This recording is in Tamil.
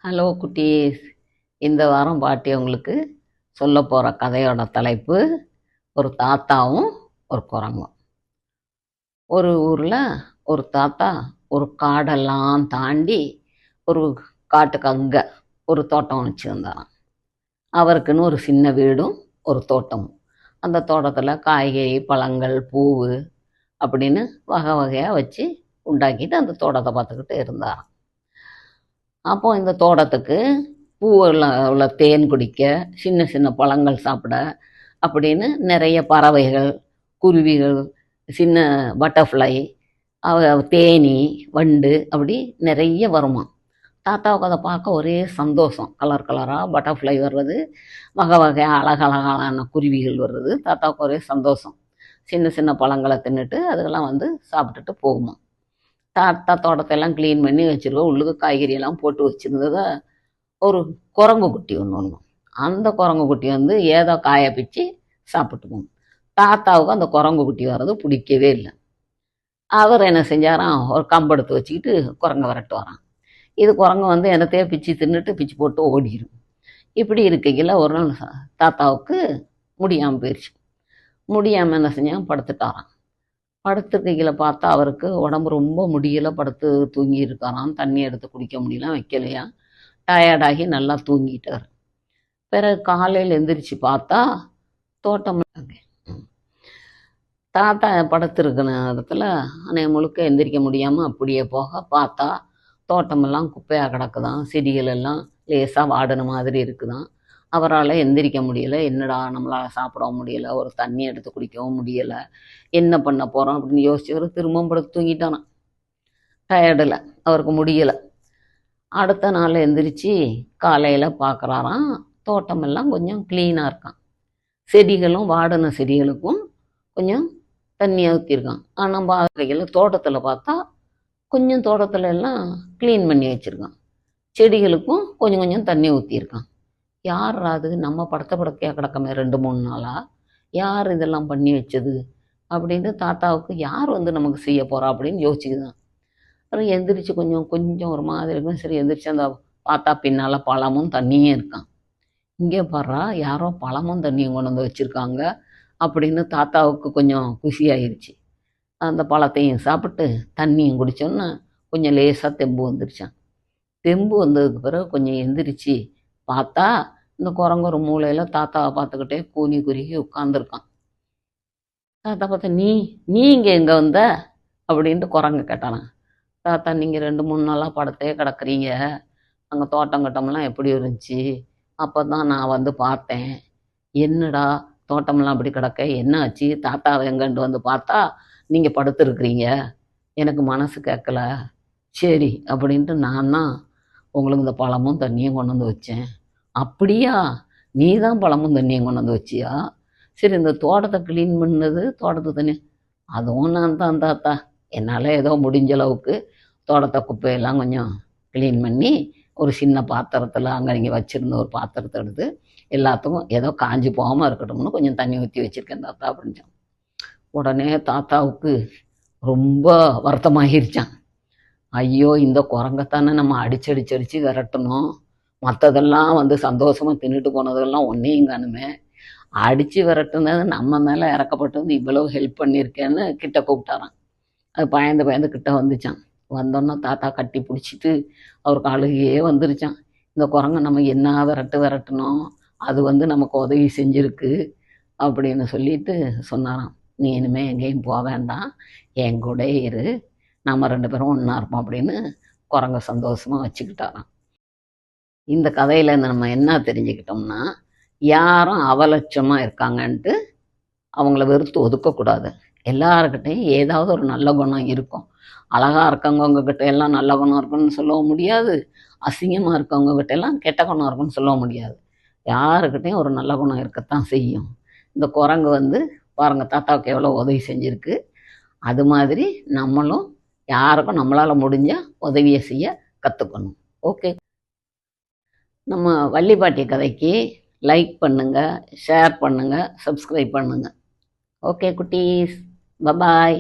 ஹலோ குட்டீஸ். இந்த வாரம் பாட்டி உங்களுக்கு சொல்ல போகிற கதையோட தலைப்பு ஒரு தாத்தாவும் ஒரு குரங்கும். ஒரு ஊரில் ஒரு தாத்தா ஒரு காடெல்லாம் தாண்டி ஒரு காட்டுக்கு அங்கே ஒரு தோட்டம் வச்சுருந்தாராம். அவருக்குன்னு ஒரு சின்ன வீடும் ஒரு தோட்டமும். அந்த தோட்டத்தில் காய்கறி, பழங்கள், பூவு அப்படின்னு வகை வகையாக வச்சு உண்டாக்கிட்டு அந்த தோட்டத்தை பார்த்துக்கிட்டு இருந்தாராம். அப்போ இந்த தோட்டத்துக்கு பூவில் உள்ள தேன் குடிக்க, சின்ன சின்ன பழங்கள் சாப்பிட அப்படின்னு நிறைய பறவைகள், குருவிகள், சின்ன பட்டர்ஃப்ளை, தேனி, வண்டு அப்படி நிறைய வருமா. தாத்தாவுக்கு அதை பார்க்க ஒரே சந்தோஷம். கலர் கலராக பட்டர்ஃப்ளை வர்றது, வகை வகையாக அழகழகான குருவிகள் வர்றது, தாத்தாவுக்கு ஒரே சந்தோஷம். சின்ன சின்ன பழங்களை தின்னுட்டு அதுக்கெல்லாம் வந்து சாப்பிட்டுட்டு போகுமா. தாத்தா தோட்டத்தையெல்லாம் க்ளீன் பண்ணி வச்சுருக்கோம். உள்ளுக்கு காய்கறியெல்லாம் போட்டு வச்சுருந்ததை ஒரு குரங்கு குட்டி ஒன்று. அந்த குரங்கு குட்டி வந்து ஏதோ காயை பிச்சு சாப்பிட்டுக்கணும். தாத்தாவுக்கு அந்த குரங்கு குட்டி வர்றது பிடிக்கவே இல்லை. அவர் என்ன செஞ்சாராம், ஒரு கம்பெடுத்து வச்சுக்கிட்டு குரங்கை விரட்டு வரான். இது குரங்கு வந்து என்னத்தையே பிச்சு தின்னுட்டு பிச்சு போட்டு ஓடிடும். இப்படி இருக்கையில் ஒரு நாள் தாத்தாவுக்கு முடியாமல் போயிடுச்சு. முடியாமல் என்ன செஞ்சான், படுத்துட்டாராம். படுத்துருக்கையில் பார்த்தா அவருக்கு உடம்பு ரொம்ப முடியலை. படுத்து தூங்கி இருக்காராம். தண்ணி எடுத்து குடிக்க முடியல, வைக்கலையா. டயர்டாகி நல்லா தூங்கிட்டார். பிறகு காலையில் எந்திரிச்சு பார்த்தா தோட்டம் தாத்தா படுத்துருக்கிற இடத்துல அன்னைய முழுக்க எந்திரிக்க முடியாமல் அப்படியே போக பார்த்தா தோட்டமெல்லாம் குப்பையாக கிடக்குதான். செடிகள் எல்லாம் லேசாக வாடின மாதிரி இருக்குதான். அவரால் எந்திரிக்க முடியலை. என்னடா நம்மளால் சாப்பிடவும் முடியலை, ஒரு தண்ணி எடுத்து குடிக்கவும் முடியலை, என்ன பண்ண போகிறோம் அப்படின்னு யோசிச்சவர் திரும்பவும் படுத்து தூங்கிட்டானான். டயர்டில் அவருக்கு முடியலை. அடுத்த நாள் எந்திரிச்சு காலையில் பார்க்குறாராம், தோட்டமெல்லாம் கொஞ்சம் க்ளீனாக இருக்கான். செடிகளும் வாடின செடிகளுக்கும் கொஞ்சம் தண்ணியாக ஊற்றிருக்கான். ஆனால் பார்க்கையில் தோட்டத்தில் பார்த்தா கொஞ்சம் தோட்டத்தில் எல்லாம் க்ளீன் பண்ணி வச்சுருக்கான். செடிகளுக்கும் கொஞ்சம் கொஞ்சம் தண்ணி ஊற்றிருக்கான். யார் அது, நம்ம படத்த படக்கையாக கிடக்கமே 2-3 நாளாக, யார் இதெல்லாம் பண்ணி வச்சது அப்படின்ட்டு தாத்தாவுக்கு யார் வந்து நமக்கு செய்ய போகிறா அப்படின்னு யோசிச்சுக்குதான். அப்புறம் எந்திரிச்சு கொஞ்சம் கொஞ்சம் ஒரு மாதிரி இருக்கும். சரி எந்திரிச்சு அந்த பார்த்தா பின்னால் பழமும் தண்ணியும் இருக்கான். இங்கே பாடுறா, யாரோ பழமும் தண்ணியும் கொண்டு வந்து வச்சுருக்காங்க அப்படின்னு தாத்தாவுக்கு கொஞ்சம் குஷியாயிருச்சு. அந்த பழத்தையும் சாப்பிட்டு தண்ணியும் குடித்தோன்னு கொஞ்சம் லேசாக தெம்பு வந்துருச்சான். தெம்பு வந்ததுக்கு பிறகு கொஞ்சம் எந்திரிச்சு பார்த்தா இந்த குரங்கு ஒரு மூலையில் தாத்தாவை பார்த்துக்கிட்டே கூனி குறுகி உட்காந்துருக்கான். தாத்தா பார்த்தா, நீ இங்கே எங்கே வந்த அப்படின்ட்டு குரங்கு கேட்டானான். தாத்தா, நீங்கள் 2-3 நாளாக படத்தையே கிடக்குறீங்க, அங்கே தோட்டம் கட்டமெல்லாம் எப்படி இருந்துச்சு, அப்போ தான் நான் வந்து பார்த்தேன். என்னடா தோட்டமெல்லாம் அப்படி கிடக்க, என்ன ஆச்சு, தாத்தாவை எங்கன்ட்டு வந்து பார்த்தா நீங்கள் படுத்துருக்குறீங்க, எனக்கு மனசு கேட்கல. சரி அப்படின்ட்டு நான் தான் உங்களுக்கு இந்த பழமும் தண்ணியும் கொண்டு வந்து வச்சேன். அப்படியா, நீ தான் பழமும் தண்ணியும் கொண்டு வந்து வச்சியா, சரி இந்த தோட்டத்தை க்ளீன் பண்ணது, தோட்டத்து தண்ணி அதுவும் நான் தான் தாத்தா. என்னால் ஏதோ முடிஞ்ச அளவுக்கு தோட்டத்தை குப்பையெல்லாம் கொஞ்சம் க்ளீன் பண்ணி ஒரு சின்ன பாத்திரத்தில் அங்கே நீங்கள் வச்சுருந்த ஒரு பாத்திரத்தை எடுத்து எல்லாத்துக்கும் ஏதோ காஞ்சி போகாமல் இருக்கட்டும்னு கொஞ்சம் தண்ணி ஊற்றி வச்சுருக்கேன் தாத்தா அப்படின்ட்டான். உடனே தாத்தாவுக்கு ரொம்ப வருத்தமாகிருச்சான். ஐயோ, இந்த குரங்கைத்தானே நம்ம அடிச்சு விரட்டணும், மற்றதெல்லாம் வந்து சந்தோஷமாக தின்னுட்டு போனதெல்லாம் ஒன்றையும் காணுமே, அடித்து விரட்டுனது நம்ம மேலே இறக்கப்பட்டு வந்து இவ்வளோ ஹெல்ப் பண்ணியிருக்கேன்னு கிட்ட கூப்பிட்டாரான். அது பயந்து கிட்ட வந்துச்சான். வந்தோன்னா தாத்தா கட்டி பிடிச்சிட்டு அவருக்கு அழுகையே வந்துருச்சான். இந்த குரங்கை நம்ம என்ன விரட்டணும், அது வந்து நமக்கு உதவி செஞ்சுருக்கு அப்படின்னு சொல்லிட்டு சொன்னாராம். நீ இனிமேல் எங்கேயும் போக வேண்டாம், என் கூட இரு, நம்ம 2 பேரும் ஒன்றா இருப்போம் அப்படின்னு குரங்க சந்தோஷமாக வச்சுக்கிட்டாராம். இந்த கதையிலேருந்து நம்ம என்ன தெரிஞ்சுக்கிட்டோம்னா, யாரும் அவலட்சமாக இருக்காங்கன்ட்டு அவங்கள வெறுத்து ஒதுக்கக்கூடாது. எல்லாருக்கிட்டையும் ஏதாவது ஒரு நல்ல குணம் இருக்கும். அழகாக இருக்கவங்கக்கிட்ட எல்லாம் நல்ல குணம் இருக்குன்னு சொல்லவும் முடியாது, அசிங்கமாக இருக்கவங்கக்கிட்ட எல்லாம் கெட்ட குணம் இருக்குன்னு சொல்லவும் முடியாது. யாருக்கிட்டையும் ஒரு நல்ல குணம் இருக்கத்தான் செய்யும். இந்த குரங்கு வந்து பாருங்கள் தாத்தாவுக்கு எவ்வளோ உதவி செஞ்சுருக்கு. அது மாதிரி நம்மளும் யாருக்கும் நம்மளால் முடிஞ்ச உதவியை செய்ய கற்றுக்கணும். ஓகே, நம்ம வள்ளிப்பாட்டி கதைக்கு லைக் பண்ணுங்கள், ஷேர் பண்ணுங்கள், சப்ஸ்கிரைப் பண்ணுங்கள். ஓகே குட்டீஸ், பபாய்.